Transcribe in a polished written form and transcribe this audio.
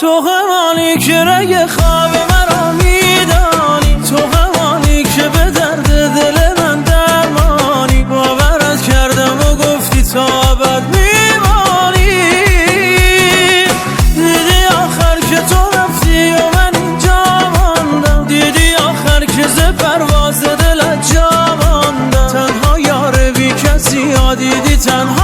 تو همانی که رگ خواب مرا میدانی، تو همانی که به درد دل من درمانی. باورت کردم و گفتی تا ابد میمانی. دیدی آخر که تو رفتی و من اینجا ماندم، دیدی آخر که ز پرواز دلت جا ماندم. تنها یار بی کسی ها دیدی تنها